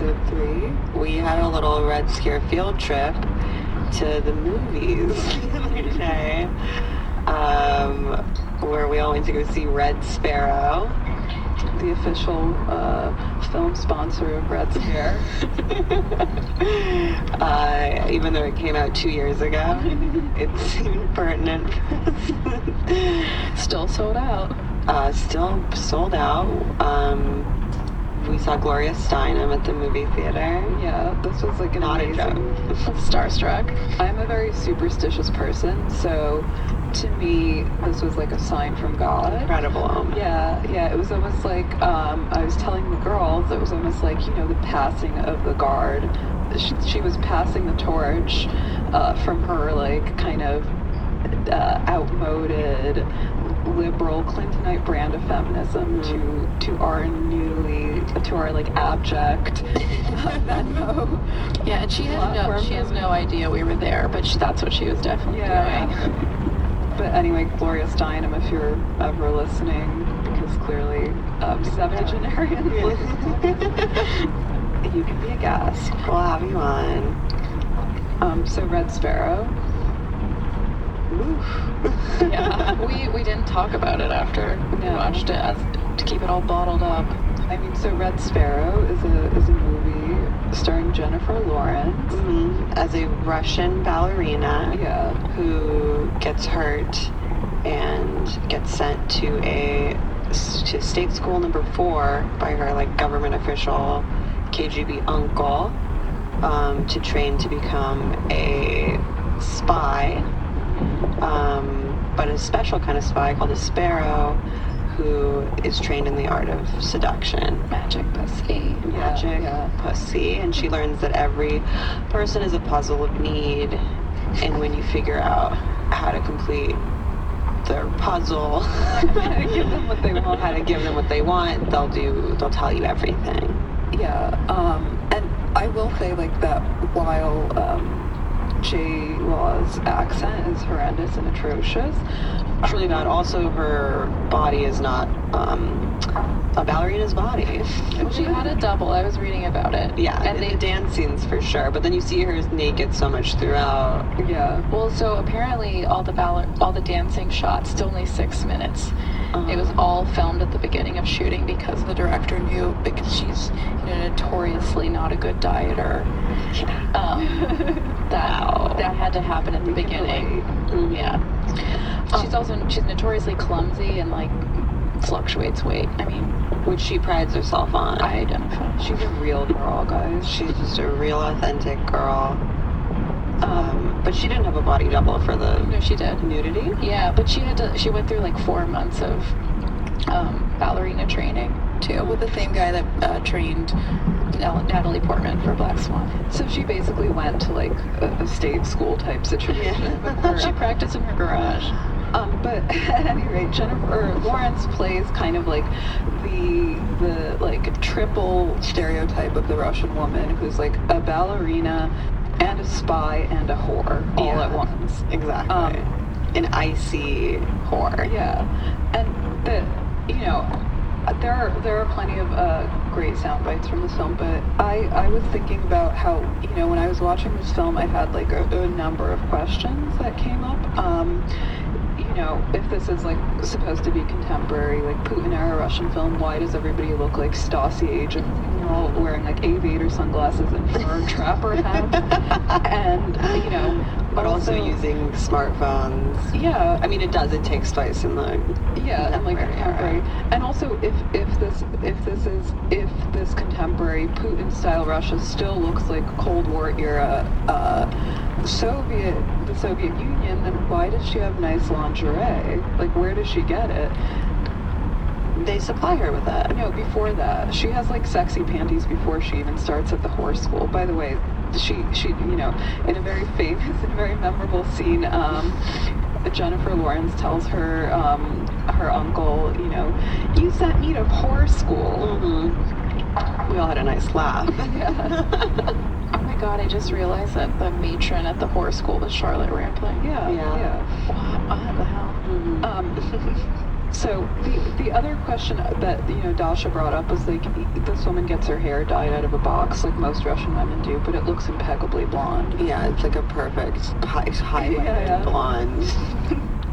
Ep.3. We had a little Red Scare field trip to the movies today, where we all went to go see Red Sparrow, the official film sponsor of Red Scare. Even though it came out 2 years ago, it seemed pertinent. Still sold out. Still sold out. We saw Gloria Steinem at the movie theater. Yeah, this was like not a joke. Starstruck. I'm a very superstitious person, so to me, this was like a sign from God. Incredible. Yeah, it was almost like, I was telling the girls, it was almost like, the passing of the guard. She was passing the torch from her, like, kind of outmoded, liberal Clintonite brand of feminism to our like abject Venmo. Yeah, and she has no idea we were there, but that's what she was definitely doing. But anyway, Gloria Steinem, if you're ever listening, because clearly septuagenarians, you can be a guest. We'll have you on. So Red Sparrow. Yeah, we didn't talk about it after we watched it to keep it all bottled up. I mean, so Red Sparrow is a movie starring Jennifer Lawrence as a Russian ballerina who gets hurt and gets sent to state school number 4 by her like government official KGB uncle to train to become a spy. But a special kind of spy called a sparrow who is trained in the art of seduction. Magic pussy. Pussy. And she learns that every person is a puzzle of need, and when you figure out how to complete their puzzle, how to give them what they want, they'll tell you everything. And I will say like that while J. Law's accent is horrendous and atrocious. Truly not. Also, her body is not a ballerina's body. Well, she had a double. I was reading about it. Yeah, and the dance scenes for sure. But then you see her naked so much throughout. Yeah. Well, so apparently all the dancing shots, still only 6 minutes. It was all filmed at the beginning of shooting because the director knew, because she's notoriously not a good dieter. That had to happen at the beginning. Yeah. She's notoriously clumsy and like fluctuates weight. I mean, which she prides herself on. I identify. She's a real girl, guys. She's just a real authentic girl. But she didn't have a body double for the she did. Nudity. Yeah, but she went through like 4 months of ballerina training too, with the same guy that trained Natalie Portman for Black Swan. So she basically went to like a state school type situation. She practiced in her garage. But at any rate, Jennifer Lawrence plays kind of like the like triple stereotype of the Russian woman who's like a ballerina and a spy and a whore all at once. Exactly. An icy whore. Yeah. And there are plenty of great sound bites from this film, but I was thinking about how, when I was watching this film, I had like a number of questions that came up. If this is like supposed to be contemporary, like Putin-era Russian film, why does everybody look like Stasi agents? They're all wearing like aviator sunglasses and fur trapper hats, and but also using smartphones. Yeah, I mean it takes place in the and like contemporary, and also if this contemporary Putin-style Russia still looks like Cold War era the Soviet Union, then why does she have nice lingerie? Like, where does she get it? They supply her with that. No, before that. She has, like, sexy panties before she even starts at the horse school. By the way, she in a very famous and very memorable scene, Jennifer Lawrence tells her uncle, you sent me to horse school. We all had a nice laugh. Yeah. Oh my god, I just realized that the matron at the horse school was Charlotte Rampling. Yeah. What the hell? So the other question that Dasha brought up was like, this woman gets her hair dyed out of a box like most Russian women do, but it looks impeccably blonde. Yeah, it's like a perfect highlighted blonde.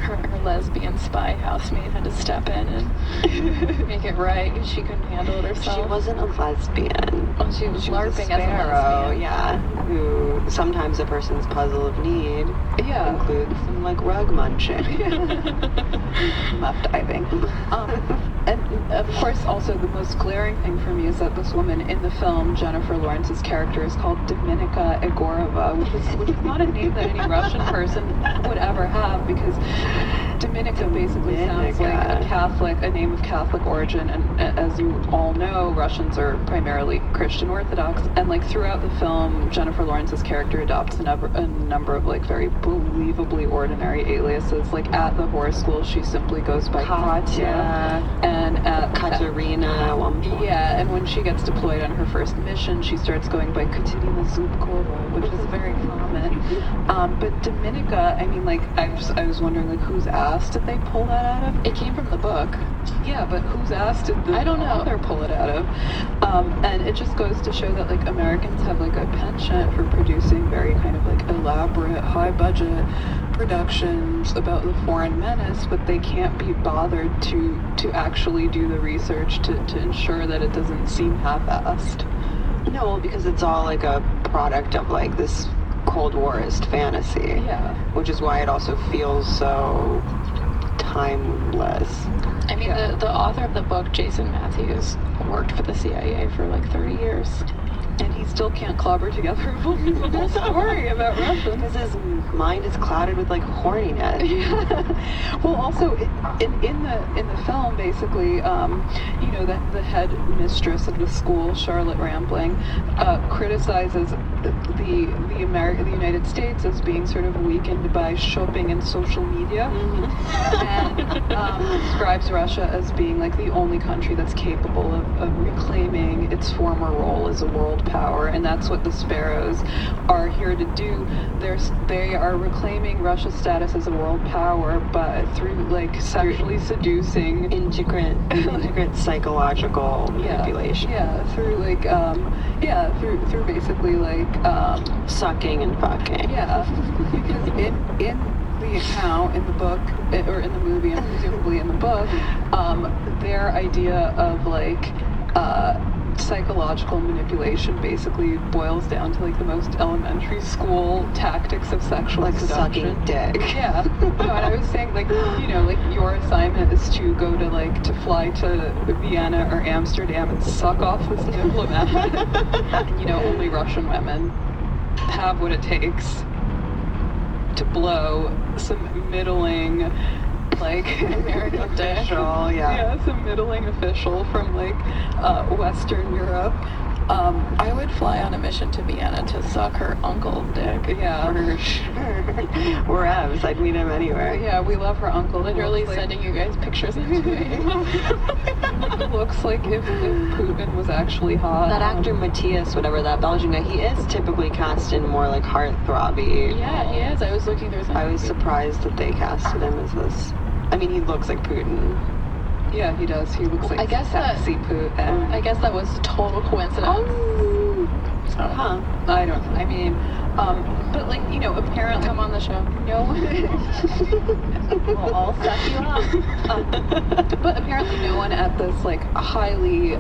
Her lesbian spy housemaid had to step in and make it right because she couldn't handle it herself. She wasn't a lesbian. Well, she was LARPing a sparrow, as a lesbian. Yeah. Who sometimes a person's puzzle of need includes some like rug munching. Left diving. And of course, also the most glaring thing for me is that this woman in the film, Jennifer Lawrence's character, is called Dominika Egorova, which is not a name that any Russian person would ever have, because Dominika basically sounds like a name of Catholic origin, and as you all know, Russians are primarily Christian Orthodox, and like throughout the film, Jennifer Lawrence's character adopts a number of like very believably ordinary aliases. Like at the horror school, she simply goes by Katya, and at Katerina at one point. Yeah, and when she gets deployed on her first mission, she starts going by Katerina Zubkova, which is very common. But Dominika, I mean, like, I was wondering, like, whose ass did they pull that out of? It came from the book. Yeah, but whose ass did the author pull it out of? And it just goes to show that, like, Americans have, like, a penchant for producing very kind of, like, elaborate, high-budget productions about the foreign menace, but they can't be bothered to actually do the research to ensure that it doesn't seem half-assed. No, because it's all, like, a product of, like, this Cold Warist fantasy. Yeah. Which is why it also feels so timeless. I mean, the author of the book, Jason Matthews, worked for the CIA for like 30 years. And he still can't clobber together a believable story about Russia. Because his mind is clouded with, like, horniness. Yeah. Well, also, in the film, basically, the head mistress of the school, Charlotte Rampling, criticizes the United States as being sort of weakened by shopping and social media, and describes Russia as being like the only country that's capable of reclaiming its former role as a world power, and that's what the Sparrows are here to do. They are reclaiming Russia's status as a world power, but through like sexually seducing, intricate psychological manipulation. Yeah, through like through basically like sucking and fucking. Yeah, because in the account in the book or in the movie and presumably in the book, their idea of like psychological manipulation basically boils down to like the most elementary school tactics of sexual seduction. Sucking dick. Yeah. No, and I was saying like like your assignment is to go to fly to Vienna or Amsterdam and suck off this diplomat. And only Russian women have what it takes to blow some middling like American official, yeah, some middling official from like Western Europe. I would fly on a mission to Vienna to suck her uncle dick. Yeah, for sure. We're Evs. I'd meet him anywhere. Yeah, we love her uncle. Literally sending you guys pictures of him. It looks like if Putin was actually hot. That actor Matthias, whatever, that Belgian guy, he is typically cast in more like heartthrobby. Yeah, he is. I was looking through something. I was surprised that they casted him as this. I mean, he looks like Putin. Yeah, he does. He looks like sexy Putin. I guess that was total coincidence. Oh. Huh. I don't know. I mean, but like, apparently... Come on the show. No one... Well, I'll set you up. But apparently no one at this, like, highly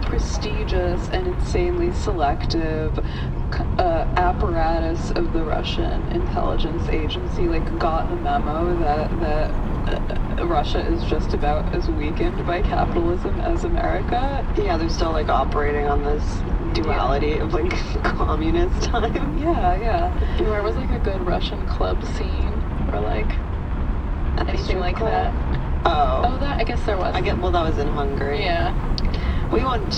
prestigious and insanely selective apparatus of the Russian intelligence agency, like, got the memo that Russia is just about as weakened by capitalism as America. Yeah, they're still, like, operating on this duality of, like, communist time. Yeah. Where was, like, a good Russian club scene? Or, like, anything like that? Oh, that, I guess there was. Well, that was in Hungary. Yeah. We won't,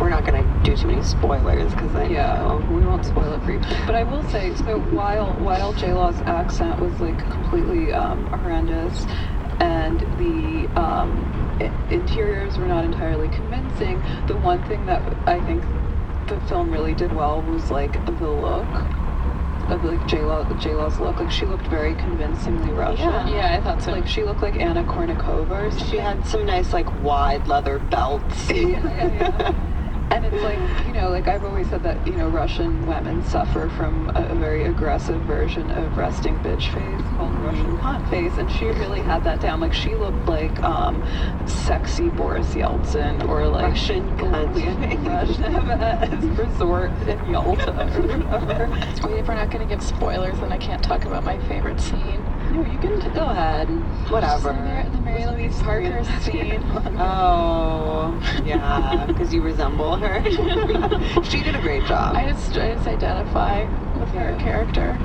we're not going to do too many spoilers, because I know. We won't spoil it for you. But I will say, so while J-Law's accent was, like, completely horrendous, and the interiors were not entirely convincing, the one thing that I think the film really did well was, like, the look. like J-Law's look. Like she looked very convincingly Russian. Yeah, I thought so. Like she looked like Anna Kournikova or something. She had some nice like wide leather belts. Yeah. And it's like, you know, like I've always said that, you know, Russian women suffer from a very aggressive version of resting bitch face called Russian cunt face, and she really had that down. Like she looked like sexy Boris Yeltsin or like Russian cunt Russian resort in Yalta or whatever. Wait, if we're not going to give spoilers, then I can't talk about my favorite scene. No, you can go ahead. Whatever. The Mary Louise Parker scene. Oh, yeah, because you resemble her. She did a great job. I just identify with her character.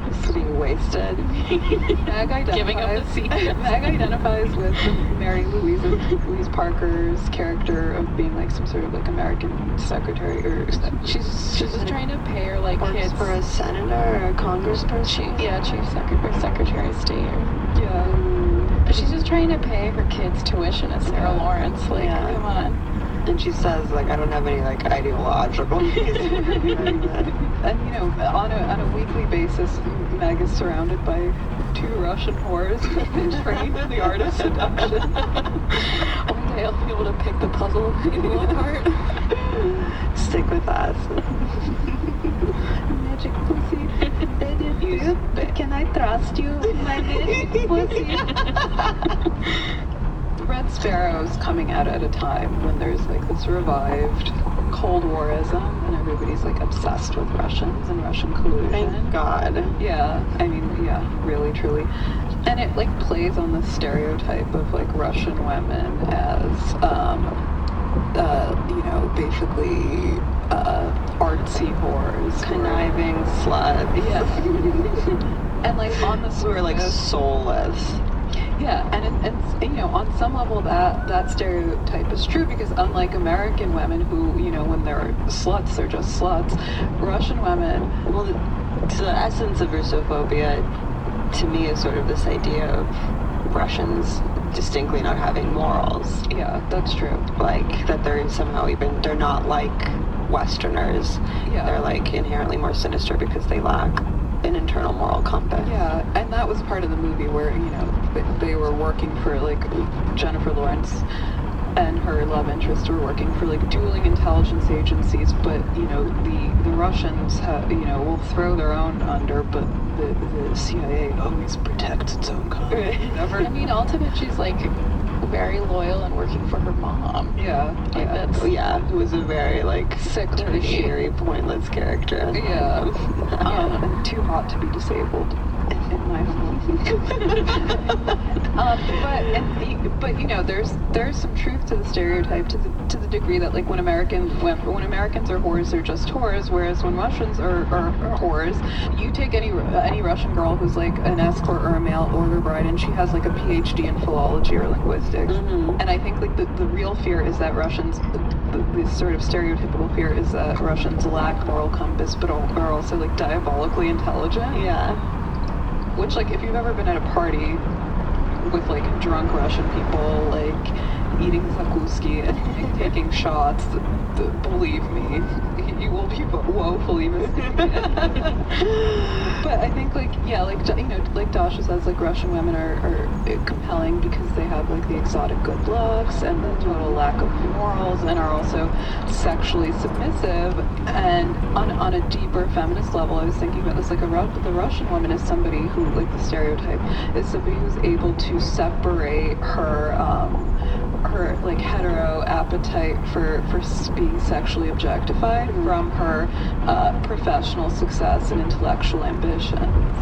Just being wasted. Giving up the scene. Meg identifies with Mary Louise Parker's character of being like some sort of like American secretary or She's just trying to pay her like kids for a senator or a congressperson. Chief Secretary of State. Yeah. But she's just trying to pay her kids tuition at Sarah Lawrence. Like, come on. And she says, like, I don't have any, like, ideological reason for doing that. And, you know, on a weekly basis, Meg is surrounded by 2 Russian whores who've been trained in the art of seduction. One day I'll be able to pick the puzzle people apart. Stick with us. Magic pussy. Can I trust you, my magic pussy? Red Sparrow's coming out at a time when there's like this revived Cold Warism and everybody's like obsessed with Russians and Russian collusion. Thank God. Yeah, I mean, yeah, really, truly. And it like plays on the stereotype of like Russian women as, you know, basically artsy whores. Conniving sluts. Yeah. And like on the who are like soulless. Yeah, and you know, on some level that stereotype is true because unlike American women who, you know, when they're sluts, they're just sluts, Russian women... Well, the essence of Russophobia, to me, is sort of this idea of Russians distinctly not having morals. Yeah, that's true. Like, that they're somehow they're not like Westerners. Yeah. They're like inherently more sinister because they lack an internal moral compass. Yeah, and that was part of the movie where, you know, they were working for, like, Jennifer Lawrence and her love interest were working for, like, dueling intelligence agencies, but, you know, the Russians, you know, will throw their own under, but the CIA always protects its own kind. Never. I mean, ultimately, she's, like, very loyal and working for her mom. Yeah. Like, that's... Yeah, who was a very, like, sick, tertiary, pointless character. Yeah. And too hot to be disabled, in my but you know, there's some truth to the stereotype to the degree that like when Americans are whores, they're just whores, whereas when Russians are whores, you take any Russian girl who's like an escort or a mail order bride, and she has like a PhD in philology or linguistics, and I think like the real fear is that Russians. The sort of stereotypical fear is that Russians lack moral compass, but are also like diabolically intelligent. Yeah. Which, like, if you've ever been at a party with like drunk Russian people, like eating zakuski and like, taking shots, believe me, you will be woefully mistaken. But I think, like, yeah, like, you know, like Dasha says, like, Russian women are compelling because they have, like, the exotic good looks and the total lack of morals and are also sexually submissive. And on a deeper feminist level, I was thinking about this, like, the Russian woman is somebody who, like, the stereotype is somebody who's able to separate her like hetero appetite for being sexually objectified from her professional success and intellectual ambitions,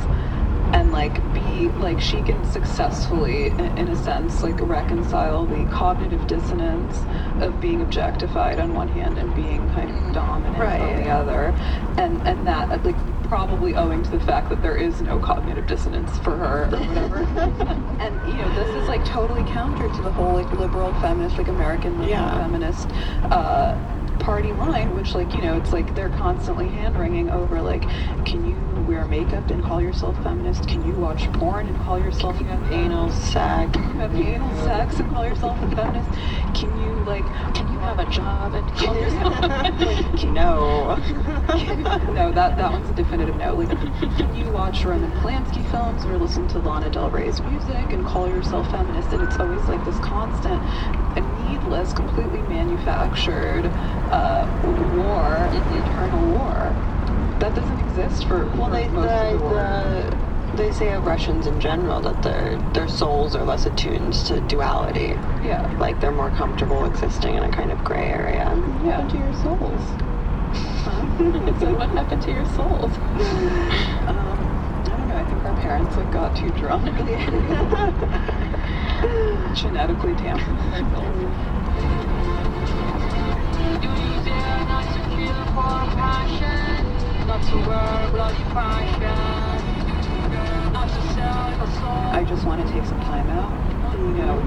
and like be like she can successfully in a sense like reconcile the cognitive dissonance of being objectified on one hand and being kind of dominant on the other, and that like probably owing to the fact that there is no cognitive dissonance for her or whatever. And you know, this is like totally counter to the whole like liberal feminist, like American liberal feminist party line, which, like, you know, it's like they're constantly hand-wringing over, like, can you wear makeup and call yourself feminist? Can you watch porn and call yourself anal sex? Can you have anal sex and call yourself a feminist? Can you, like, Can you have a job and call yourself No. No, that one's a definitive no. Like, can you watch Roman Polanski films or listen to Lana Del Rey's music and call yourself feminist? And it's always like this constant and needless, completely manufactured war, internal war that doesn't exist for most of the world. They say of Russians in general that their souls are less attuned to duality. Yeah. Like they're more comfortable existing in a kind of gray area. What happened to your souls? So what happened to your souls? I don't know. I think our parents like got too drunk. Genetically tampered with their souls. Do you dare not to feel for passion? Not to wear bloody passion? Not to sell your soul? I just want to take some time out, you know,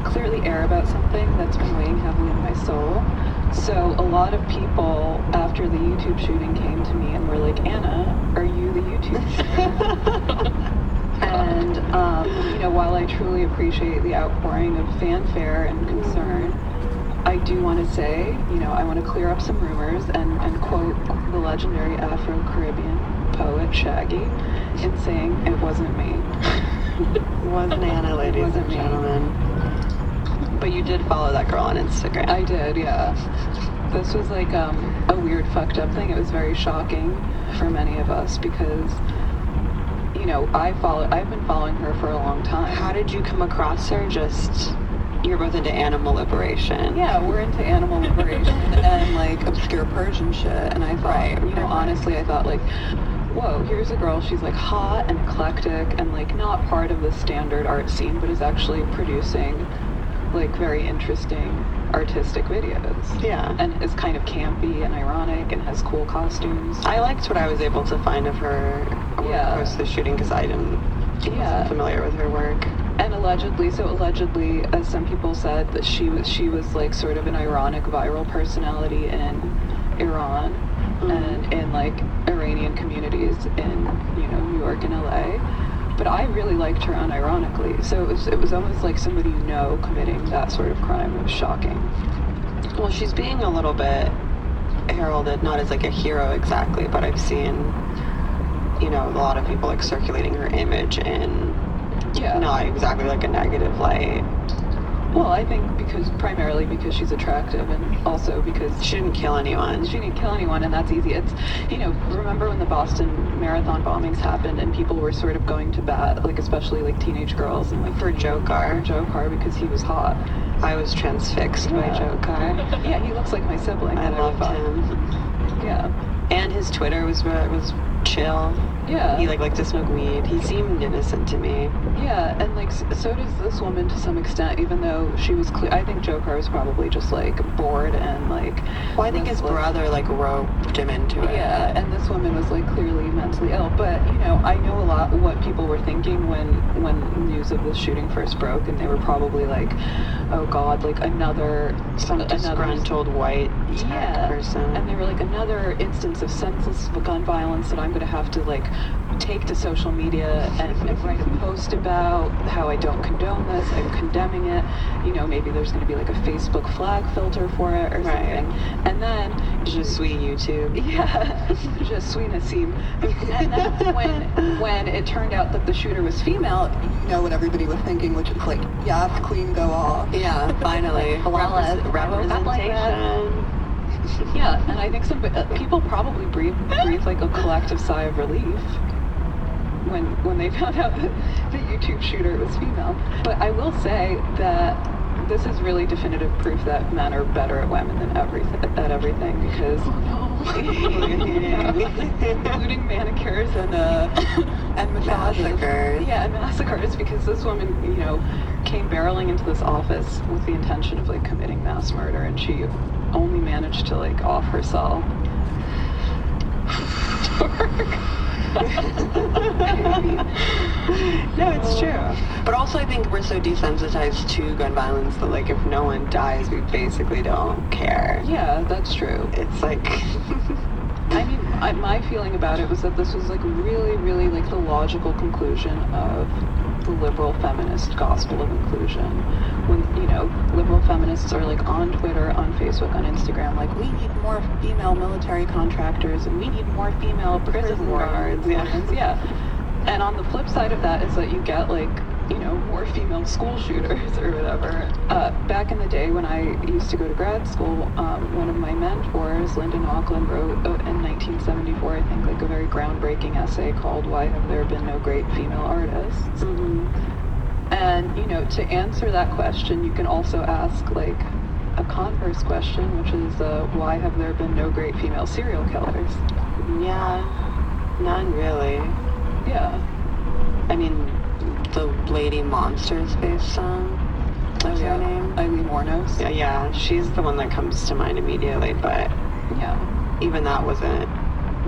clearly air about something that's been weighing heavily on my soul. So a lot of people after the YouTube shooting came to me and were like, Anna, are you the YouTube shooter? And, you know, while I truly appreciate the outpouring of fanfare and concern, I do want to say, you know, I want to clear up some rumors and quote the legendary Afro-Caribbean poet Shaggy in saying it wasn't me. It wasn't Anna, ladies Wasn't and me. gentlemen. But you did follow that girl on Instagram. I did, yeah. This was like a weird fucked up thing. It was very shocking for many of us because, you know, I've been following her for a long time. How did you come across her? Just, you're both into animal liberation. Yeah, we're into animal liberation and like obscure Persian shit. And I thought, you know, honestly, I thought like, whoa, here's a girl, she's like hot and eclectic and like not part of the standard art scene, but is actually producing like very interesting artistic videos. Yeah. And is kind of campy and ironic and has cool costumes. I liked what I was able to find of her post the shooting because I wasn't familiar with her work. And allegedly, as some people said, that she was like sort of an ironic viral personality in Iran and in like Iranian communities in, you know, New York and LA. But I really liked her unironically. So it was almost like somebody you know committing that sort of crime. It was shocking. Well, she's being a little bit heralded, not as like a hero exactly, but I've seen, you know, a lot of people like circulating her image in not exactly like a negative light. Well, I think primarily because she's attractive and also because she didn't kill anyone. She didn't kill anyone, and that's easy. It's, you know, remember when the Boston Marathon bombings happened and people were sort of going to bat, like especially like teenage girls and like for Joe Carr because he was hot. I was transfixed by Joe Carr. Yeah, he looks like my sibling. I loved him. Yeah. And his Twitter was chill. Yeah. He liked to smoke weed. He seemed innocent to me. Yeah, and like so does this woman to some extent, even though she was clear. I think Joe Carr was probably just like bored and like. Well, I think his brother like roped him into it. Yeah, and this woman was like clearly mentally ill. But you know, I know a lot what people were thinking when news of this shooting first broke, and they were probably like, "Oh God, like another disgruntled white person." And they were like another instance of senseless gun violence that I'm going to have to like take to social media and write a post about how I don't condone this, I'm condemning it, you know, maybe there's going to be like a Facebook flag filter for it or something. And then Je suis YouTube. Yeah, Je suis Nassim. And then when it turned out that the shooter was female, you know what everybody was thinking, which is like, yes, queen, go off. Yeah, finally. Representation. Yeah, and I think some people probably breathe like a collective sigh of relief when they found out that the YouTube shooter was female. But I will say that this is really definitive proof that men are better at women than everything because including manicures and massacres. Yeah, and massacres because this woman, you know, came barreling into this office with the intention of like committing mass murder, and she only managed to like off her cell. No, it's true. But also I think we're so desensitized to gun violence that, like, if no one dies, we basically don't care. Yeah, that's true. It's like... I mean, my feeling about it was that this was, like, really, really, like, the logical conclusion of the liberal feminist gospel of inclusion. When, you know, liberal feminists are, like, on Twitter, on Facebook, on Instagram, like, we need more female military contractors, and we need more female prison guards. Yeah. And on the flip side of that is that you get, like, you know, more female school shooters or whatever. Back in the day when I used to go to grad school, one of my mentors, Lyndon Auckland, wrote in 1974, I think, like a very groundbreaking essay called "Why Have There Been No Great Female Artists?" Mm-hmm. And, you know, to answer that question, you can also ask, like, a converse question, which is, why have there been no great female serial killers? Yeah, none really. Yeah. I mean, the Lady Monsters based song. What's her name? Eileen Wuornos. Yeah, she's the one that comes to mind immediately, but yeah, even that wasn't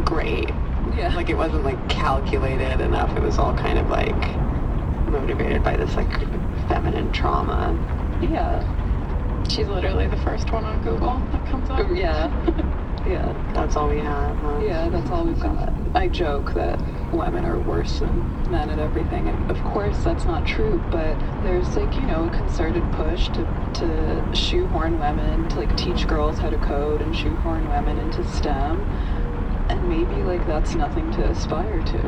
great. Yeah. Like, it wasn't, like, calculated enough. It was all kind of, like, motivated by this, like, feminine trauma. Yeah. She's literally the first one on Google that comes up. Yeah. Yeah. That's all we have, huh? Yeah, that's all we've got. I joke that women are worse than men at everything, and of course that's not true, but there's, like, you know, a concerted push to shoehorn women, to, like, teach girls how to code and shoehorn women into STEM, and maybe, like, that's nothing to aspire to.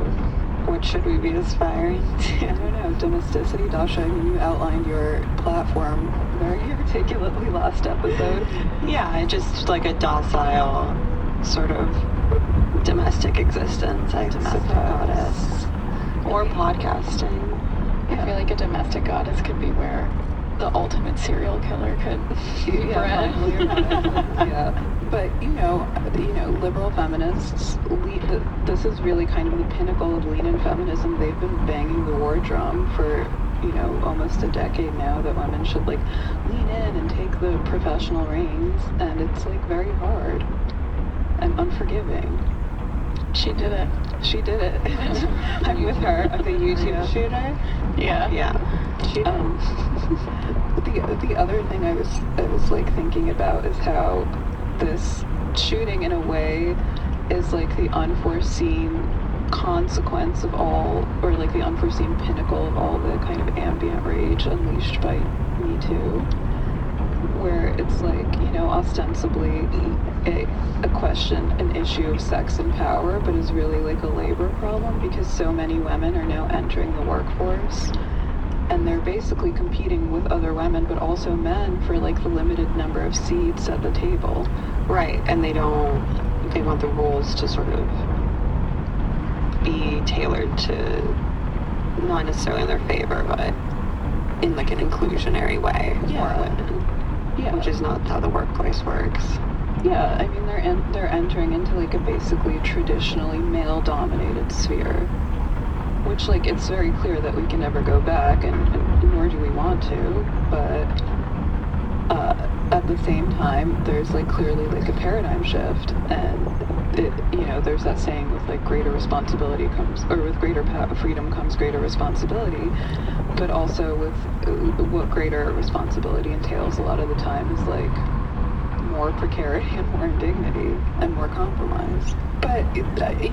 What should we be aspiring to? I don't know. Domesticity, Dasha, I mean, you outlined your platform very articulately last episode. Yeah, just like a docile sort of domestic existence, I Domestic goddess. Or podcasting. I feel like a domestic goddess could be where the ultimate serial killer could bred. Yeah. But, you know, liberal feminists, this is really kind of the pinnacle of lean-in feminism. They've been banging the war drum for, you know, almost a decade now that women should, like, lean in and take the professional reins, and it's, like, very hard and unforgiving. She did it. She did it. I'm with her. The YouTube shooter. Yeah. Yeah. She did. The other thing I was like thinking about is how this shooting, in a way, is like the unforeseen consequence of all, or like the unforeseen pinnacle of all the kind of ambient rage unleashed by Me Too, where it's like, you know, ostensibly a question, an issue of sex and power, but is really like a labor problem, because so many women are now entering the workforce, and they're basically competing with other women, but also men, for like the limited number of seats at the table. Right, and they want the rules to sort of be tailored to, not necessarily in their favor, but in like an inclusionary way for women. Yeah. Which is not how the workplace works. Yeah, I mean, they're entering into like a basically traditionally male-dominated sphere, which, like, it's very clear that we can never go back, and nor do we want to, but at the same time, there's, like, clearly, like, a paradigm shift, and it, you know, there's that saying with, like, greater responsibility comes, or with greater freedom comes greater responsibility, but also with what greater responsibility entails a lot of the time is, like, more precarity and more indignity and more compromise. But, you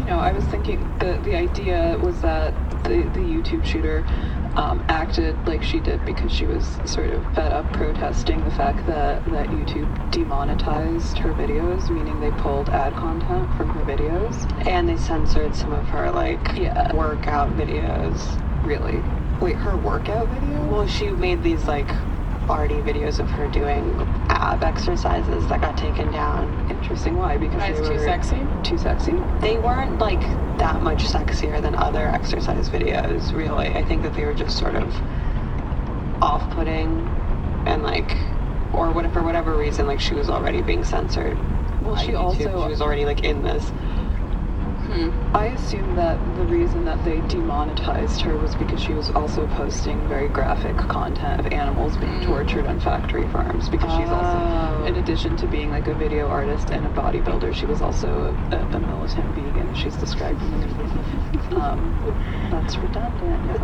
know, I was thinking the idea was that the YouTube shooter acted like she did because she was sort of fed up protesting the fact that YouTube demonetized her videos, meaning they pulled ad content from her videos. And they censored some of her, like, workout videos. Really? Wait, her workout videos? Well, she made these, like, arty videos of her doing ab exercises that got taken down. Interesting. Why? Because Why, they it's were too sexy? Too sexy? They weren't, like, that much sexier than other exercise videos, really. I think that they were just sort of off-putting, and, like, or for whatever reason, like, she was already being censored. Well, she YouTube. also... She was already, like, in this I assume that the reason that they demonetized her was because she was also posting very graphic content of animals being tortured on factory farms, because she's also, in addition to being like a video artist and a bodybuilder, she was also a militant vegan. She's described in the movie. That's redundant.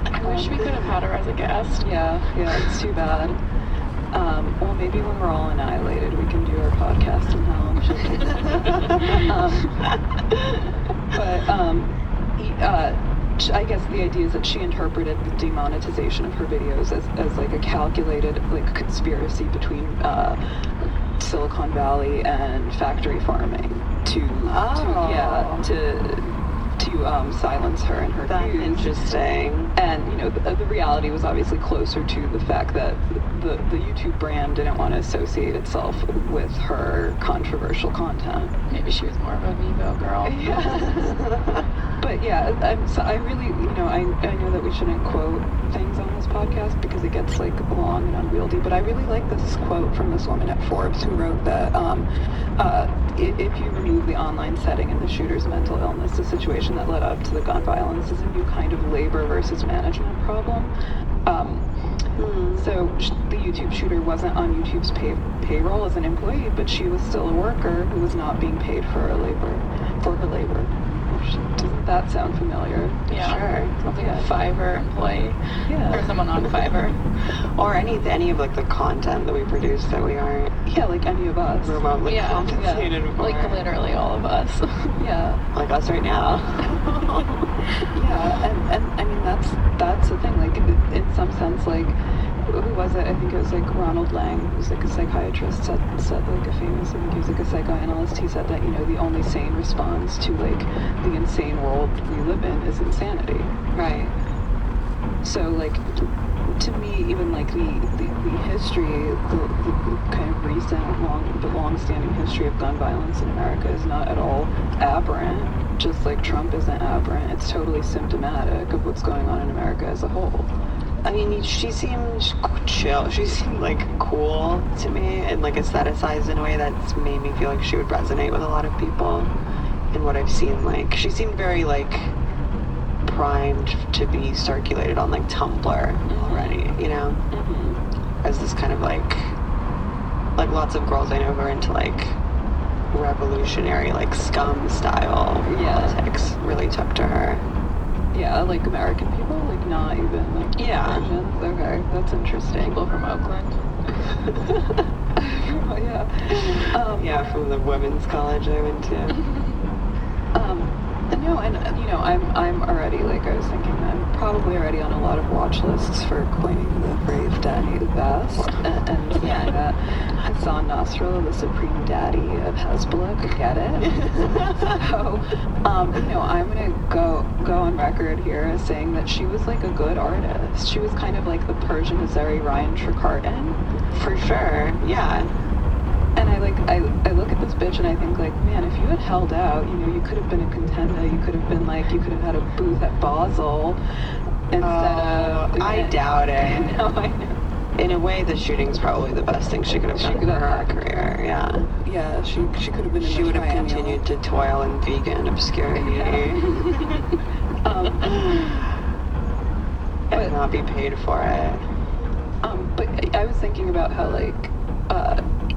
I wish we could have had her as a guest. Yeah, it's too bad. Well, maybe when we're all annihilated, we can do our podcast in hell and shit. I guess the idea is that she interpreted the demonetization of her videos as like a calculated like conspiracy between Silicon Valley and factory farming to silence her and her That's views. interesting. And the reality was obviously closer to the fact that the YouTube brand didn't want to associate itself with her controversial content. Maybe she was more of a Vivo girl. But yeah, I really, I know that we shouldn't quote things on this podcast because it gets like long and unwieldy, but I really like this quote from this woman at Forbes who wrote that if you remove the online setting and the shooter's mental illness, the situation that led up to the gun violence is a new kind of labor versus management problem. So the YouTube shooter wasn't on YouTube's payroll as an employee, but she was still a worker who was not being paid for her labor. Doesn't that sound familiar? Yeah. Sure. Sounds like a Fiverr employee. Yeah. Or someone on Fiverr. Or any of like the content that we produce that we aren't Like any of us. remotely Yeah, compensated for. Like literally all of us. Yeah. Like us right now. Yeah, and I mean that's the thing. Like in some sense, like who was it? I think it was like Ronald Lang, who's like a psychiatrist, said like a famous. I think he was like a psychoanalyst. He said that the only sane response to like the insane world we live in is insanity. Right. So like to me, even like the history, the kind of recent long-standing history of gun violence in America is not at all aberrant. Just like Trump isn't aberrant, it's totally symptomatic of what's going on in America as a whole. I mean, she seemed chill. She seemed like cool to me and like aestheticized in a way that's made me feel like she would resonate with a lot of people. In what I've seen, like she seemed very like primed to be circulated on like Tumblr already, as this kind of like lots of girls I know who are into like revolutionary like scum style politics really took to her. Yeah, like American people, like not even like Asians. Okay, that's interesting. People from Oakland. Yeah. From the women's college I went to. I'm already, like I was thinking, I'm probably already on a lot of watch lists for coining the phrase "daddy the best," and saying that Hassan Nasrallah, the supreme daddy of Hezbollah, could get it. So, I'm gonna go on record here as saying that she was like a good artist. She was kind of like the Persian Azeri Ryan Trecarton. For sure, yeah. And I look at this bitch and I think like, man, if you had held out, you could have been a contender. You could have had a booth at Basel instead of. I doubt it. No, I know. In a way, the shooting's probably the best thing she could have done in her career. Yeah. Yeah, she could have been. She would have continued to toil in vegan obscurity. And not be paid for it. But I was thinking about how like.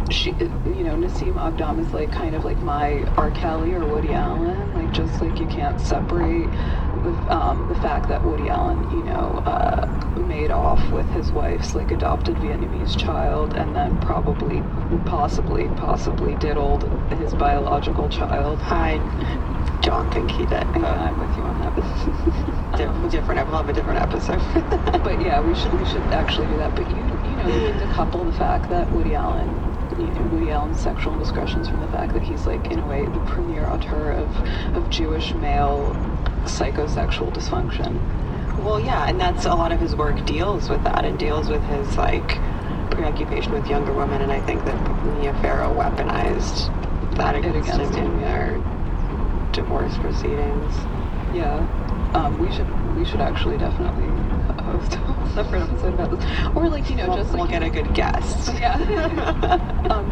She, Nassim Aghdam is like kind of like my R. Kelly or Woody Allen. Like just like you can't separate the fact that Woody Allen, made off with his wife's like adopted Vietnamese child, and then possibly diddled his biological child. I don't think he did. I'm with you on that. We'll have a different episode. But yeah, we should actually do that. But you need to couple the fact that Woody Allen's sexual indiscretions from the fact that he's like in a way the premier auteur of Jewish male psychosexual dysfunction. Well, yeah, and that's a lot of his work deals with that and deals with his like preoccupation with younger women, and I think that Mia Farrow weaponized that against him in their divorce proceedings. Yeah. We should actually definitely host a separate episode about this, or like just like we'll get a good guest. Yeah.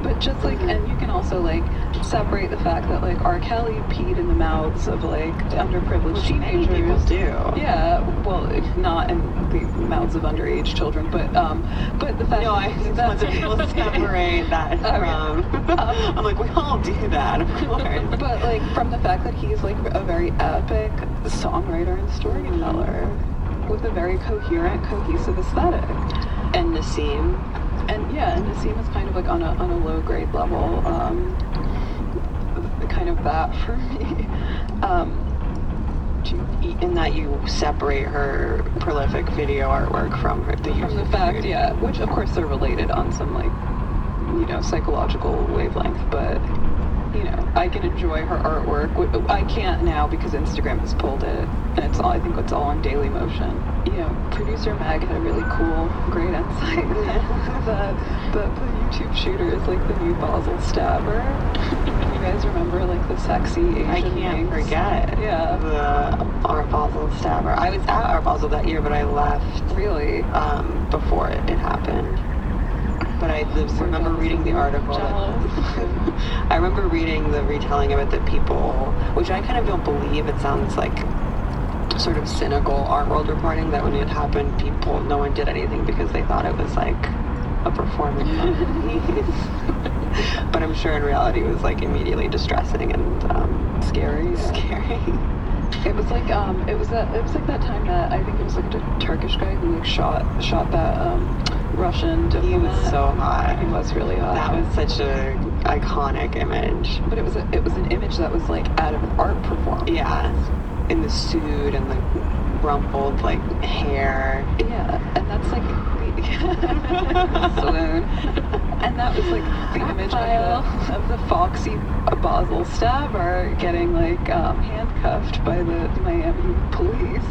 But just like, and you can also like separate the fact that like R. Kelly peed in the mouths of like underprivileged teenagers. Many people do. Yeah, well, if not in the mouths of underage children, but the fact. No, I think that's what people separate that from. I'm like, we all do that, of course. But like from the fact that he's like a very epic songwriter and storyteller with a very coherent, cohesive aesthetic. And Nassim. And Nassim is kind of like on a low grade level, kind of that for me. In that you separate her prolific video artwork from the fact, yeah, which of course they're related on some like, psychological wavelength, but I can enjoy her artwork. I can't now because Instagram has pulled it, and I think it's all on Daily Motion. Producer Meg had a really cool, great insight that the YouTube shooter is like the new Basel Stabber. You guys remember like the sexy Asian I can't wings? forget. Yeah. The Art Basel Stabber. I was at Art Basel that year, but I left. Really? Before it happened. But I remember reading the article. I remember reading the retelling of it that people, which I kind of don't believe, it sounds like sort of cynical art world reporting, that when it happened, no one did anything because they thought it was like a performance. But I'm sure in reality it was like immediately distressing and scary. Yeah. Scary. It was like that time that I think it was like a Turkish guy who like shot that Russian diplomat. He was so hot. He was really hot. That was such a iconic image. But it was an image that was like out of an art performance. Yeah, in the suit and the rumpled like hair. Yeah, and that's like saloon. And that was like the image of the foxy Basel Stabber getting like handcuffed by the Miami police.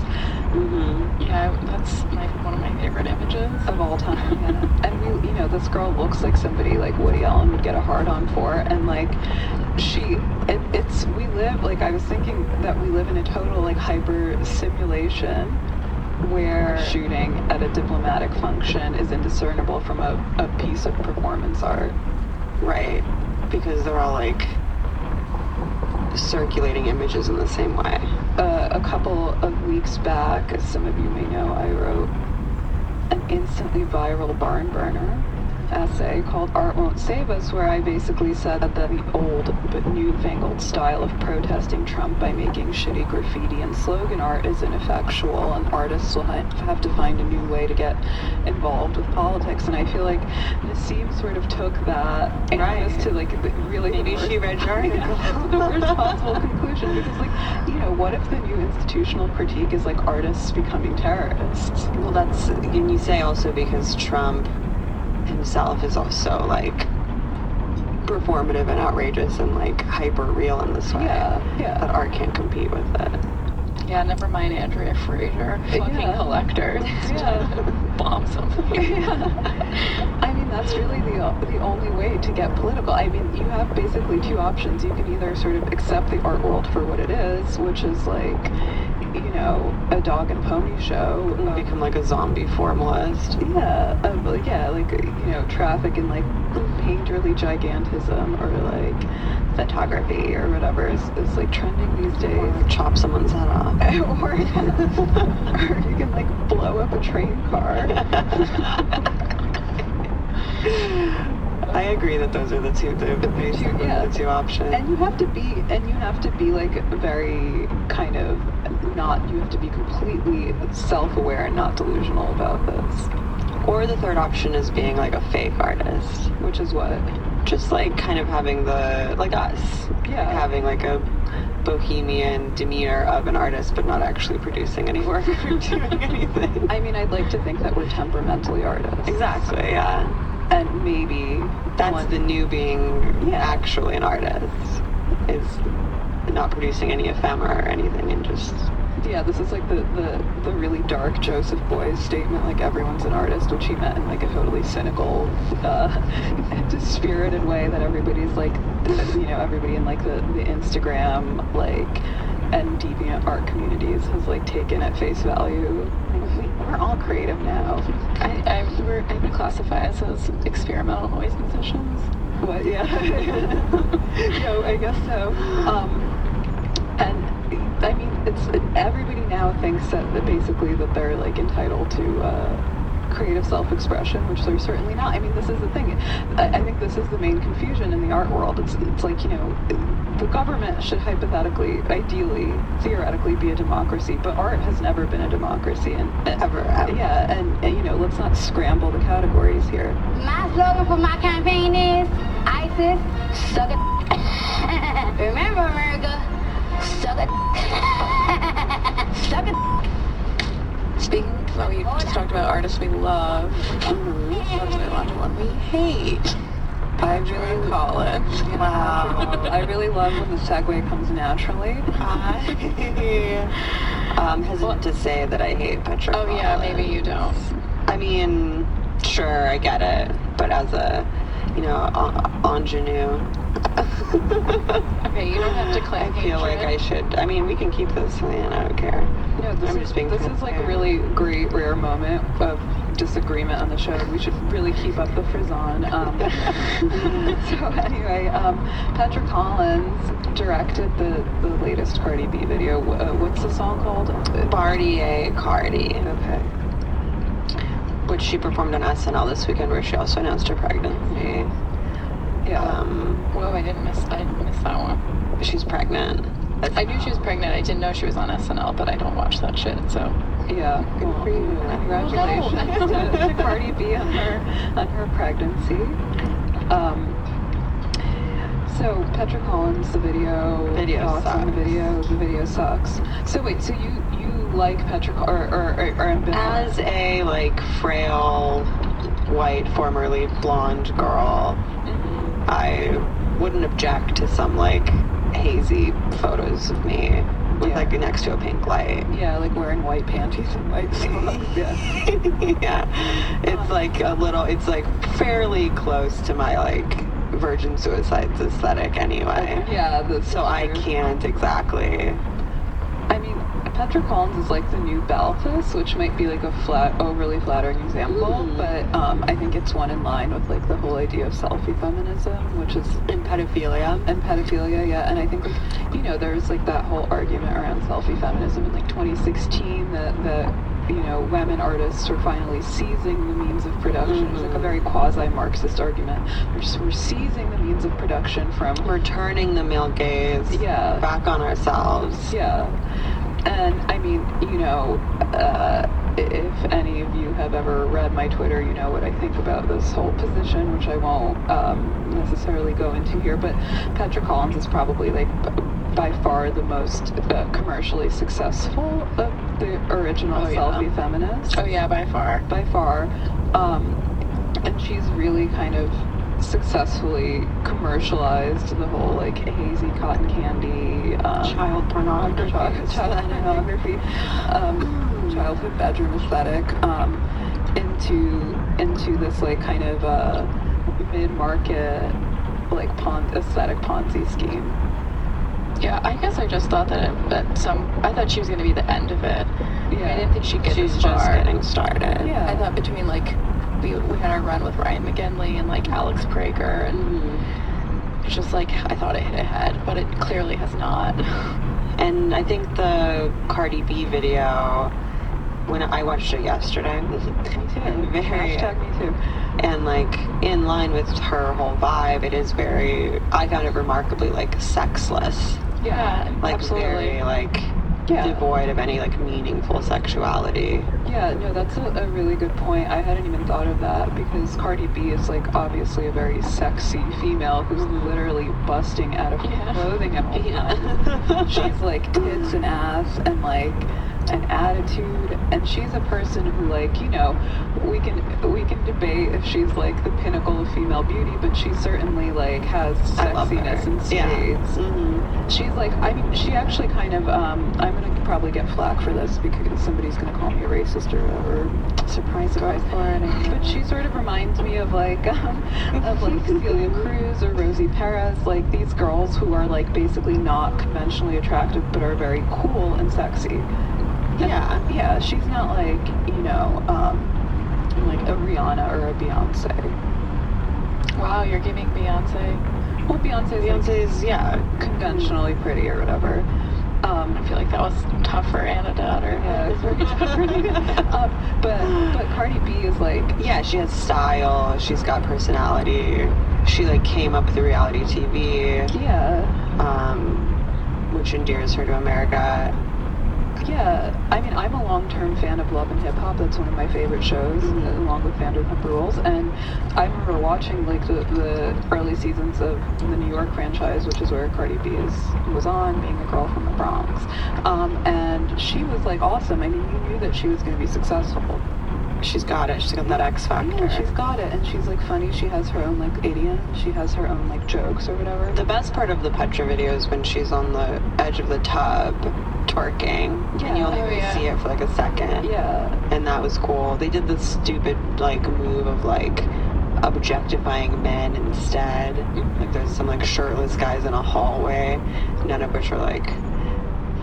Mm-hmm. Yeah, that's one of my favorite images of all time. Yeah. And this girl looks like somebody like Woody Allen would get a hard-on for, and like we live, like I was thinking that we live in a total like hyper simulation where shooting at a diplomatic function is indiscernible from a piece of performance art. Right, because they're all like circulating images in the same way. A couple of weeks back, as some of you may know, I wrote an instantly viral barn burner essay called Art Won't Save Us, where I basically said that the old but newfangled style of protesting Trump by making shitty graffiti and slogan art is ineffectual, and artists will have to find a new way to get involved with politics. And I feel like Nassim sort of took that and right. To like really maybe she read your article. The worst possible conclusion, because like what if the new institutional critique is like artists becoming terrorists? Well, that's, and you say also because Trump himself is also like performative and outrageous and like hyper real in this way. Yeah. That art can't compete with it. Yeah, never mind Andrea Fraser, fucking collector. Yeah. Bomb something. Yeah. I mean, that's really the only way to get political. I mean, you have basically two options. You can either sort of accept the art world for what it is, which is like, a dog and pony show. Become like a zombie formalist. Yeah, traffic in like painterly gigantism or like photography or whatever is like trending these days. Or chop someone's head off. or you can like blow up a train car. I agree that those are the two options. And you have to be like very kind of you have to be completely self-aware and not delusional about this. Or the third option is being like a fake artist. Which is what? Just like kind of having like us. Yeah. Like having like a bohemian demeanor of an artist, but not actually producing any work or doing anything. I mean, I'd like to think that we're temperamentally artists. Exactly, yeah. And maybe that's the new being actually an artist, is not producing any ephemera or anything and just... Yeah, this is like the really dark Joseph Beuys statement, like everyone's an artist, which he meant in like a totally cynical, dispirited way that everybody's like, everybody in like the Instagram, like, and deviant art communities has like taken at face value. We're all creative now. I would classify us as experimental noise musicians. What? Yeah. No, I guess so. And I mean, it's everybody now thinks that basically that they're like entitled to creative self-expression, which they're certainly not. I mean, this is the thing. I think this is the main confusion in the art world. It's like, you know, the government should hypothetically, ideally, theoretically be a democracy, but art has never been a democracy. And Ever. yeah, and you know, let's not scramble the categories here. My slogan for my campaign is ISIS, suck it. Remember, America, suck it. Suck it. Speaking, well, we just talked about artists we love. Let's move on to one we hate. I really call it. Wow. I really love when the segue comes naturally. I'm hesitant to say that I hate Petra. Oh yeah, maybe you don't. I mean, sure, I get it, but as a, you know, ingenue, Okay, you don't have to claim I feel like I should. I mean, we can keep this in. I don't care. No, I'm just being this is like a really great, rare moment of disagreement on the show. We should really keep up the frisson. So anyway, Petra Collins directed the latest Cardi B video. What's the song called? Bartier Cardi, Okay. which she performed on SNL this weekend, where she also announced her pregnancy. Yeah. Whoa, I missed that one. She's pregnant. I knew she was pregnant. I didn't know she was on SNL, but I don't watch that shit, so. Yeah, good for you. Congratulations to Cardi B on her pregnancy. So Petra Collins, the video thoughts on the video sucks. So wait, so you like Petra or ambivalent? As a like frail, white, formerly blonde girl, I wouldn't object to some like hazy photos of me with like next to a pink light. Yeah, like wearing white panties and white socks. Yeah. Yeah, it's like it's like fairly close to my like Virgin Suicides aesthetic anyway. Yeah, So I can't exactly. I mean, Petra Collins is like the new Balthus, which might be like a overly flattering example, but I think it's one in line with like the whole idea of selfie feminism, which is And pedophilia. Yeah. And I think like, you know, there's like that whole argument around selfie feminism in like 2016 that you know, women artists are finally seizing the means of production. It's like a very quasi-Marxist argument. We're seizing the means of production from... We're turning the male gaze back on ourselves. Yeah. And I mean, you know, if any of you have ever read my Twitter, you know what I think about this whole position, which I won't necessarily go into here, but Petra Collins is probably like by far the most commercially successful of the original selfie feminists. Oh yeah, by far. By far. And she's really kind of successfully commercialized the whole like hazy cotton candy Child pornography. Childhood bedroom aesthetic into this like kind of mid-market like aesthetic Ponzi scheme. Yeah, I guess I just thought I thought she was going to be the end of it. Yeah. I didn't think she'd get She's this far. just getting started. Yeah. I thought between like we had our run with Ryan McGinley and like Alex Prager, and it's just like I thought it hit ahead, but it clearly has not. And I think the Cardi B video, when I watched it yesterday, Me too. Hashtag me too. And like in line with her whole vibe, it is very. I found it remarkably like sexless. Yeah, Like absolutely. very like devoid of any like meaningful sexuality. Yeah, no, that's a really good point. I hadn't even thought of that because Cardi B is like obviously a very sexy female who's literally busting out of clothing at all times. She's like tits and ass and like an attitude, and she's a person who like, you know, we can debate if she's like the pinnacle of female beauty, but she certainly like has sexiness in spades. She's like, I mean, she actually kind of I'm gonna probably get flack for this because somebody's gonna call me a racist or whatever. Surprise for it. But she sort of reminds me of like Celia Cruz or Rosie Perez, like these girls who are like basically not conventionally attractive but are very cool and sexy. Yeah, she's not like, you know, like a Rihanna or a Beyonce. Wow, you're giving Beyonce. Well, Beyonce's, yeah. conventionally pretty or whatever. I feel like that was tough for Anna Daughter. Yeah, it's very tough for me. But Cardi B is like... Yeah, she has style. She's got personality. She, like, came up through reality TV. Yeah. Which endears her to America. Yeah, I mean, I'm a long-term fan of Love and Hip Hop. That's one of my favorite shows, along with Vanderpump Rules. And I remember watching like the early seasons of the New York franchise, which is where Cardi B was on, being a girl from the Bronx. And she was like awesome. I mean, you knew that she was going to be successful. She's got it. She's got that X factor. Yeah, she's got it, and she's like funny. She has her own like idiom. She has her own like jokes or whatever. The best part of the Petra video is when she's on the edge of the tub twerking, and you only really see it for like a second. Yeah. And that was cool. They did this stupid like move of like objectifying men instead. Like there's some like shirtless guys in a hallway, none of which are like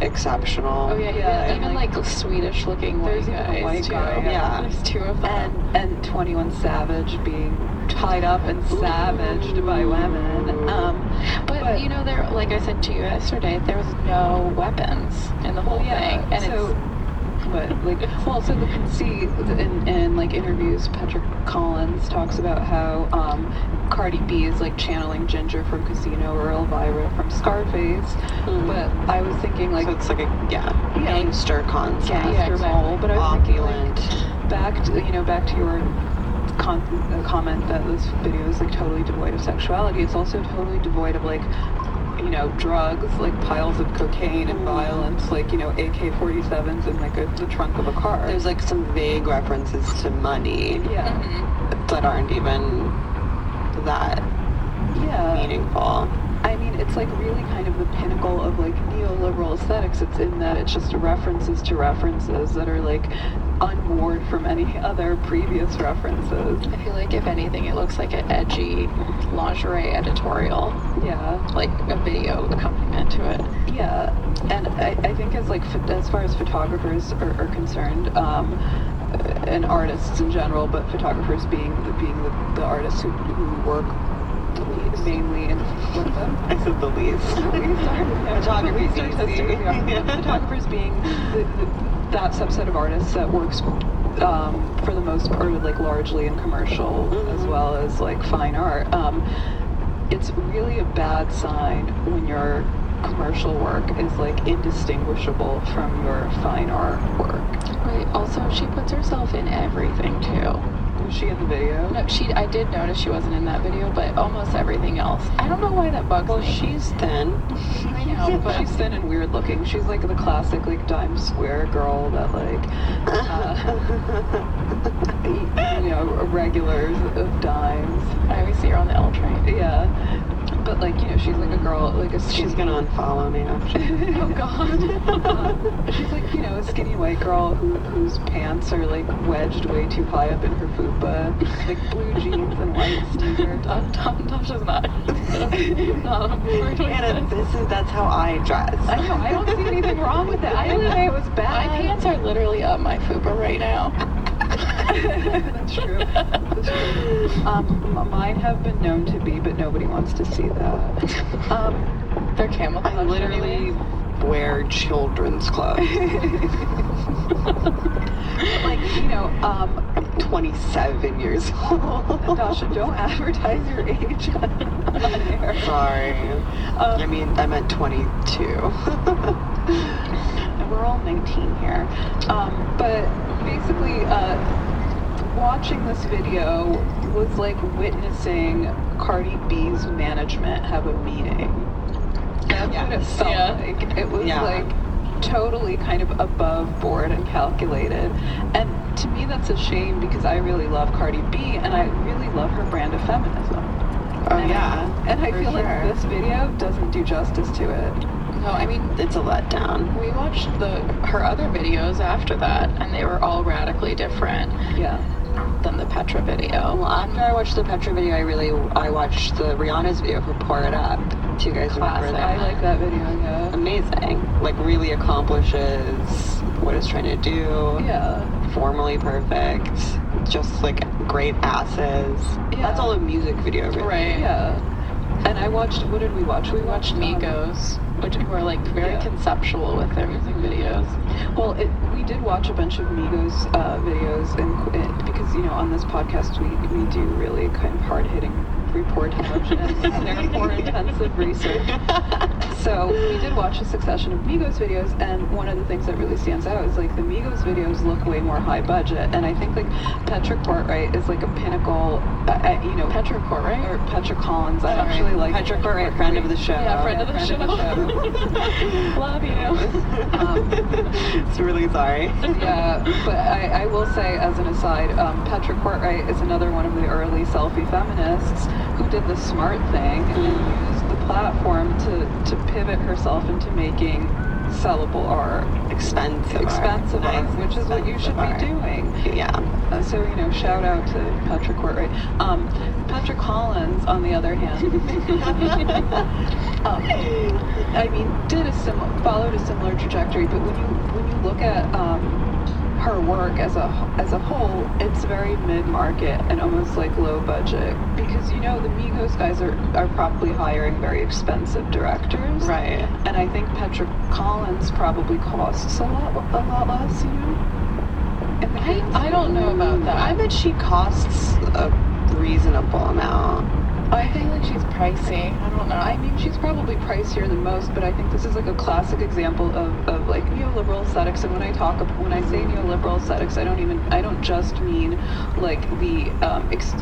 exceptional. Oh yeah. Even like Swedish looking white guys. White too. guy, yeah. There's two of them. And 21 Savage being tied up and savaged by women. But you know, there, like I said to you yesterday, there was no weapons in the whole thing, and so, so the conceit in like interviews, Patrick Collins talks about how Cardi B is like channeling Ginger from Casino or Elvira from Scarface. But I was thinking like, so it's like a gangster concept. Gangster mole. But I was opulent. thinking like, back to your comment that this video is like totally devoid of sexuality. It's also totally devoid of like, drugs, like piles of cocaine and violence, like, AK-47s in like the trunk of a car. There's like some vague references to money that aren't even that meaningful. I mean, it's like really kind of the pinnacle of like neoliberal aesthetics. It's in that it's just references to references that are like unmoored from any other previous references. I feel like if anything, it looks like an edgy lingerie editorial. Yeah. Like a video accompaniment to it. Yeah. And I think as far as photographers are concerned, and artists in general, but photographers being the artists who work mainly in I said the least. Photographers being that subset of artists that works for the most part, like largely in commercial as well as like fine art. It's really a bad sign when your commercial work is like indistinguishable from your fine art work. Right. Also, she puts herself in everything too. Was she in the video? No, I did notice she wasn't in that video, but almost everything else. I don't know why that bugs me. Well, she's thin. I know, but she's thin and weird looking. She's like the classic like Times Square girl that like, regulars of dimes. I always see her on the L train. Yeah. But like, she's like a girl, like she's gonna unfollow me actually. Oh God. She's like, a skinny white girl whose pants are like wedged way too high up in her fupa, like blue jeans and white sneakers. Tasha's not. Anna, that's how I dress. I know, I don't see anything wrong with that. I didn't say it was bad. My pants are literally up my fupa right now. That's true. Mine have been known to be, but nobody wants to see that. They're camouflage. I literally wear children's clothes. Like, I'm 27 years old. Dasha, don't advertise your age on air. Sorry. I meant 22. We're all 19 here. But basically, watching this video was like witnessing Cardi B's management have a meeting. That's what it felt like. It was like totally kind of above board and calculated. And to me that's a shame because I really love Cardi B and I really love her brand of feminism. And I feel like this video doesn't do justice to it. No, I mean, it's a letdown. We watched her other videos after that, and they were all radically different. Than the Petra video. Well, after I watched the Petra video, I watched the Rihanna's video for Pour It Up. Do you guys remember that? I like that video, yeah. Amazing. Like, really accomplishes what it's trying to do. Yeah. Formally perfect. Just, like, great asses. Yeah. That's all a music video, really. Right. Yeah. And I watched, what did we watch? We watched Migos, which were like very conceptual with their music videos. Well, we did watch a bunch of Migos videos, and because, you know, on this podcast we do really kind of hard-hitting reportage and therefore intensive research. So we did watch a succession of Migos videos, and one of the things that really stands out is like the Migos videos look way more high budget, and I think like Petra Courtright is like a pinnacle, you know, Petra Courtright? or Petra Collins. I actually like Petra Courtright, friend of the show. Yeah, friend of the show. Love you. It's really sorry. Yeah, but I will say, as an aside, Petra Courtright is another one of the early selfie feminists who did the smart thing and used the platform to pivot herself into making sellable art. Expensive art, art, which is what you should be doing. Yeah. So, you know, shout out to Petra Courtright. Petra Collins, on the other hand, I mean, followed a similar trajectory, but when you look at her work as a whole, it's very mid-market and almost like low budget, because, you know, the Migos guys are probably hiring very expensive directors, Right. and I think Petra Collins probably costs a lot less, you know. I don't know about that. I bet she costs a reasonable amount. I think like she's pricey. I don't know. I mean, she's probably pricier than most, but I think this is like a classic example of like neoliberal aesthetics. And when I say neoliberal aesthetics, I don't just mean like the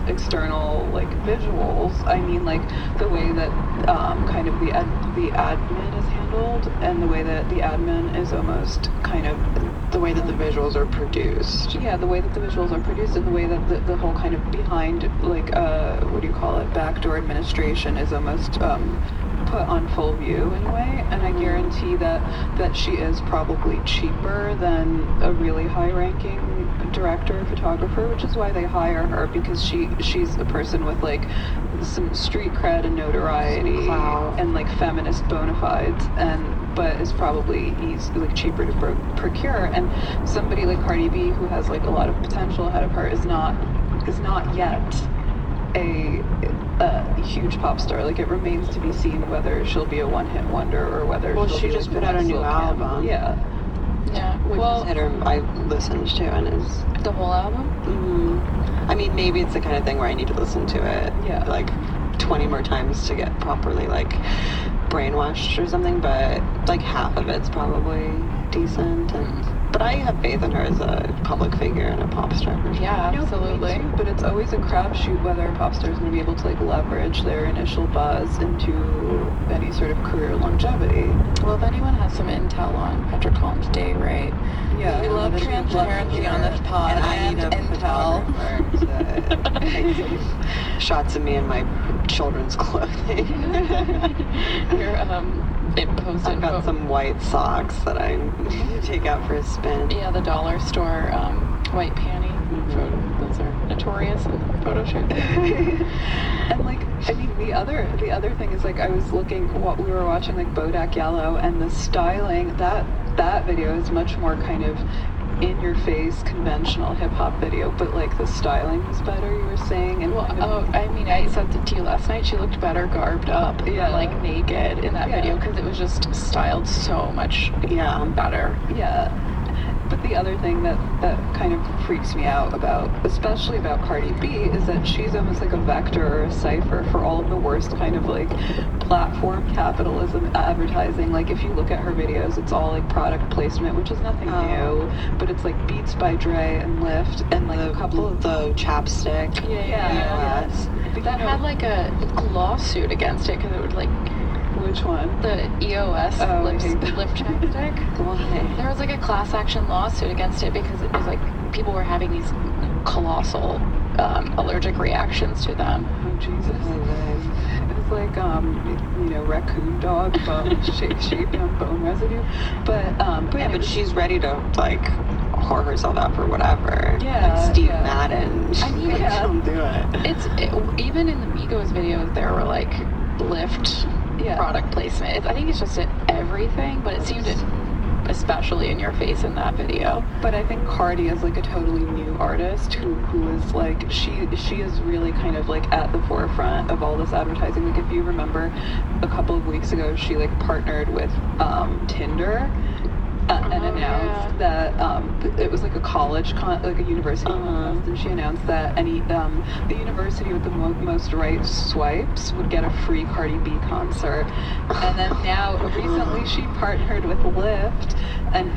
external like visuals. I mean like the way that kind of the admin is handled, and the way that the admin is almost kind of The way that the visuals are produced. yeah, the way that the visuals are produced, and the way that the whole kind of behind, like, what do you call it, backdoor administration is almost put on full view in a way. And I guarantee that she is probably cheaper than a really high-ranking director or photographer, which is why they hire her, because she's a person with like some street cred and notoriety and like feminist bona fides, but is probably like cheaper to procure. And somebody like Cardi B, who has like a lot of potential ahead of her, is not yet a huge pop star. Like, it remains to be seen whether she'll be a one-hit wonder or whether She just put out a new album. Yeah. Which I listened to, and is The whole album? I mean, maybe it's the kind of thing where I need to listen to it like 20 more times to get properly like brainwashed or something, but like half of it's probably decent. But I have faith in her as a public figure and a pop star. For sure. Yeah, absolutely. Me too, but it's always a crapshoot whether a pop star is going to be able to like leverage their initial buzz into any sort of career longevity. Well, if anyone has some intel on Petra Collins' day rate, Yeah, we love transparency on this pod and I need a intel. photographer to take shots of me in my children's clothing. You're I've got some white socks that I take out for a spin. Yeah, the dollar store white panty. Those are notorious in photo shoots. And like, I mean, the other thing is, like, I was looking, we were watching like Bodak Yellow, and the styling, that video is much more kind of in your face conventional hip hop video, but like the styling was better, you were saying. And I said to you last night, she looked better garbed up, like naked in that video, because it was just styled so much better. Yeah. But the other thing that kind of freaks me out especially about Cardi B, is that she's almost like a vector or a cipher for all of the worst kind of like platform capitalism advertising. Like, if you look at her videos, it's all like product placement, which is nothing new, but it's like Beats by Dre and Lyft and like a couple of the chapstick. That had like a lawsuit against it, because it would like. Which one? The EOS lip chapstick. Why? There was like a class action lawsuit against it because it was like people were having these colossal allergic reactions to them. Oh, Jesus. It was like, raccoon dog shaped on bone residue. But but she's ready to like whore herself out for whatever. Yeah. Like Steve Madden. I mean, don't do it. Even in the Migos videos, there were like Lyft product placement. I think it's just everything, but it seemed especially in your face in that video. But I think Cardi is like a totally new artist who is like she is really kind of like at the forefront of all this advertising. Like if you remember a couple of weeks ago, she like partnered with Tinder and announced that it was like a college like a university contest, and she announced that the university with the most right swipes would get a free Cardi B concert. And then now recently she partnered with Lyft, and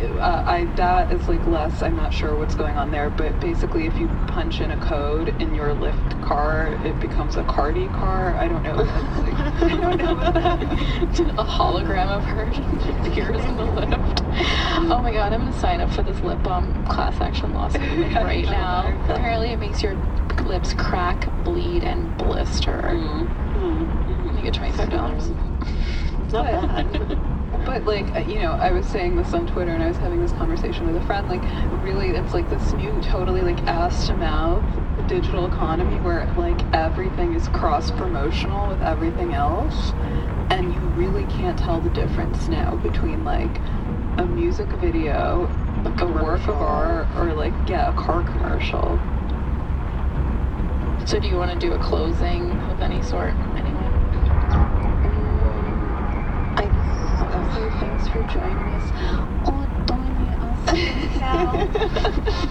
that is like less, I'm not sure what's going on there, but basically if you punch in a code in your Lyft car, it becomes a Cardi car. I don't know what that's like. I don't know what that means. A hologram of her appears in the Lyft. Oh my god, I'm gonna sign up for this lip balm class action lawsuit right now. Apparently it makes your lips crack, bleed, and blister. You get $25. Not bad. But like, I was saying this on Twitter, and I was having this conversation with a friend, like really it's like this new totally like ass to mouth digital economy where like everything is cross promotional with everything else, and you really can't tell the difference now between like a music video, a work of art, or like a car commercial. So do you want to do a closing of any sort? Anyway. So thanks for joining us. Oh, Doña Azúcar.